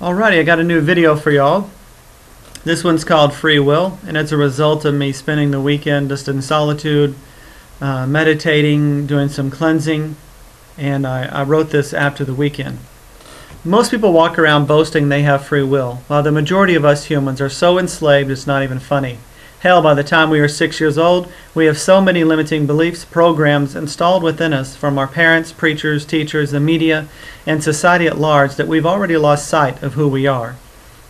Alrighty, I got a new video for y'all. This one's called Free Will, and it's a result of me spending the weekend just in solitude, meditating, doing some cleansing, and I wrote this after the weekend. Most people walk around boasting they have free will, while the majority of us humans are so enslaved it's not even funny. Hell, by the time we are 6 years old, we have so many limiting beliefs, programs installed within us from our parents, preachers, teachers, the media, and society at large that we've already lost sight of who we are.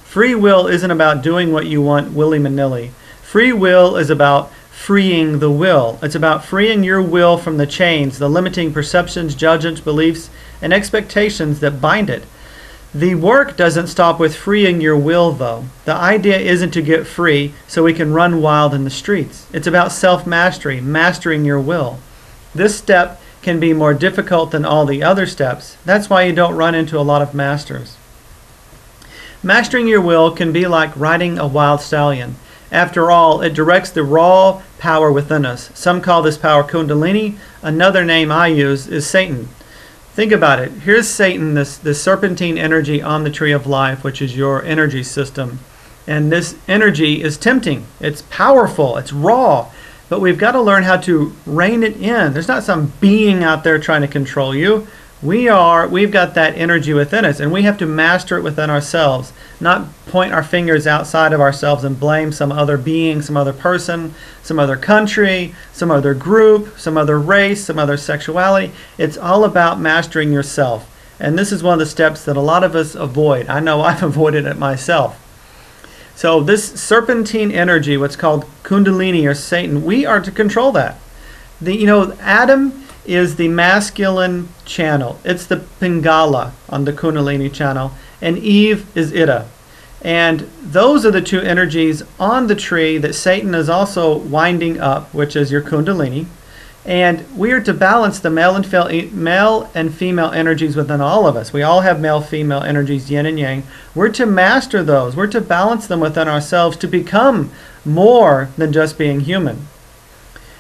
Free will isn't about doing what you want willy-nilly. Free will is about freeing the will. It's about freeing your will from the chains, the limiting perceptions, judgments, beliefs, and expectations that bind it. The work doesn't stop with freeing your will, though. The idea isn't to get free so we can run wild in the streets. It's about self-mastery, mastering your will. This step can be more difficult than all the other steps. That's why you don't run into a lot of masters. Mastering your will can be like riding a wild stallion. After all, it directs the raw power within us. Some call this power Kundalini. Another name I use is Satan. Think about it. Here's Satan, this serpentine energy on the tree of life, which is your energy system. And this energy is tempting. It's powerful. It's raw. But we've got to learn how to rein it in. There's not some being out there trying to control you. We've got that energy within us, and we have to master it within ourselves, not point our fingers outside of ourselves and blame some other being, some other person, some other country, some other group, some other race, some other sexuality. It's all about mastering yourself. And this is one of the steps that a lot of us avoid. I know I've avoided it myself. So this serpentine energy, what's called Kundalini or Satan, we are to control that. Adam is the masculine channel. It's the Pingala on the Kundalini channel, and Eve is Ida. And those are the two energies on the tree that Satan is also winding up, which is your Kundalini. And we are to balance the male and female energies within all of us. We all have male-female energies, yin and yang. We're to master those. We're to balance them within ourselves to become more than just being human.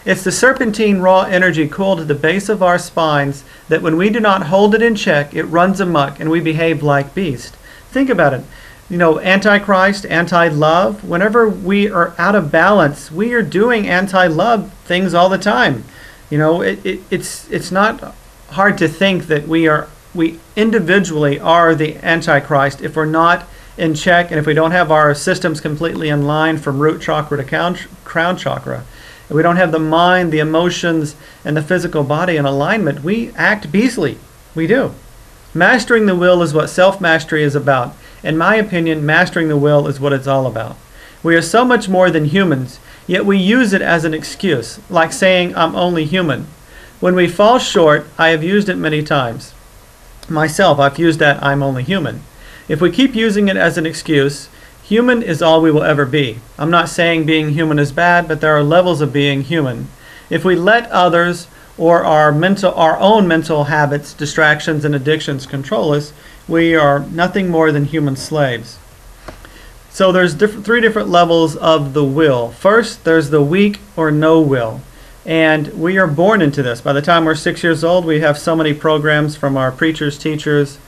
It's the serpentine raw energy cooled at the base of our spines that when we do not hold it in check, it runs amok and we behave like beasts. Think about it. Antichrist, anti-love, whenever we are out of balance, we are doing anti-love things all the time. It's not hard to think that we individually are the Antichrist if we're not in check and if we don't have our systems completely in line from root chakra to crown chakra. If we don't have the mind, the emotions, and the physical body in alignment, we act beastly. We do. Mastering the will is what self-mastery is about. In my opinion, mastering the will is what it's all about. We are so much more than humans, yet we use it as an excuse, like saying, I'm only human. When we fall short, I have used it many times. Myself, I've used that I'm only human. If we keep using it as an excuse, human is all we will ever be. I'm not saying being human is bad, but there are levels of being human. If we let others or our own mental habits, distractions, and addictions control us, we are nothing more than human slaves. So there's three different levels of the will. First, there's the weak or no will. And we are born into this. By the time we're 6 years old, we have so many programs from our preachers, teachers,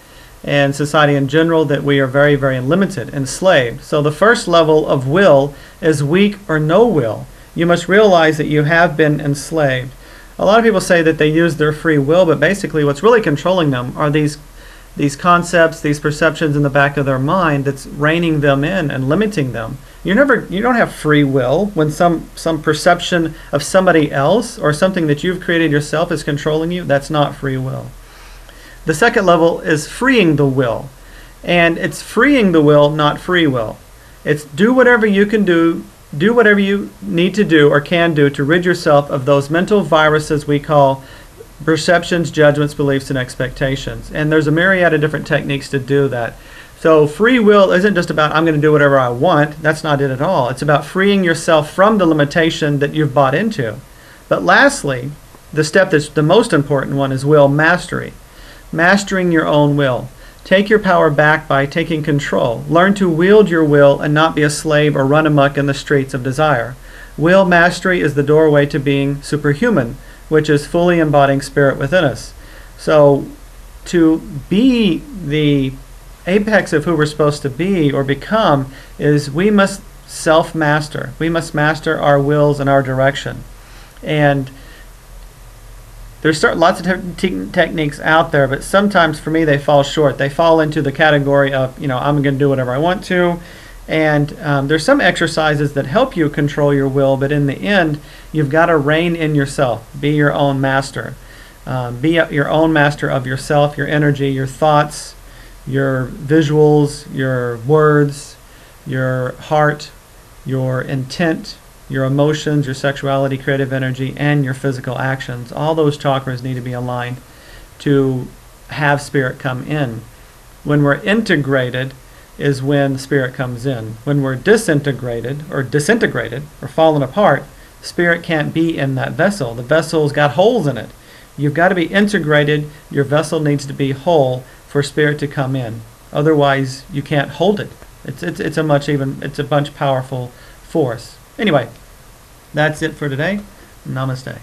and society in general that we are very, very limited, enslaved. So the first level of will is weak or no will. You must realize that you have been enslaved. A lot of people say that they use their free will, but basically what's really controlling them are these concepts, these perceptions in the back of their mind that's reining them in and limiting them. You don't have free will when some perception of somebody else or something that you've created yourself is controlling you. That's not free will. The second level is freeing the will. And it's freeing the will, not free will. It's do whatever you can do whatever you need to do or can do to rid yourself of those mental viruses we call perceptions, judgments, beliefs, and expectations. And there's a myriad of different techniques to do that. So free will isn't just about I'm going to do whatever I want. That's not it at all. It's about freeing yourself from the limitation that you've bought into. But lastly, the step that's the most important one is will mastery. Mastering your own will. Take your power back by taking control. Learn to wield your will and not be a slave or run amok in the streets of desire. Will mastery is the doorway to being superhuman, which is fully embodying spirit within us. So to be the apex of who we're supposed to be or become is we must self-master. We must master our wills and our direction. And there's lots of techniques out there, but sometimes for me they fall short. They fall into the category of, I'm going to do whatever I want to. And there's some exercises that help you control your will, but in the end, you've got to rein in yourself. Be your own master. Be your own master of yourself, your energy, your thoughts, your visuals, your words, your heart, your intent, your emotions, your sexuality, creative energy, and your physical actions. All those chakras need to be aligned to have spirit come in. When we're integrated is when spirit comes in. When we're disintegrated or fallen apart, spirit can't be in that vessel. The vessel's got holes in it. You've got to be integrated. Your vessel needs to be whole for spirit to come in. Otherwise, you can't hold it. It's a much powerful force. Anyway, that's it for today. Namaste.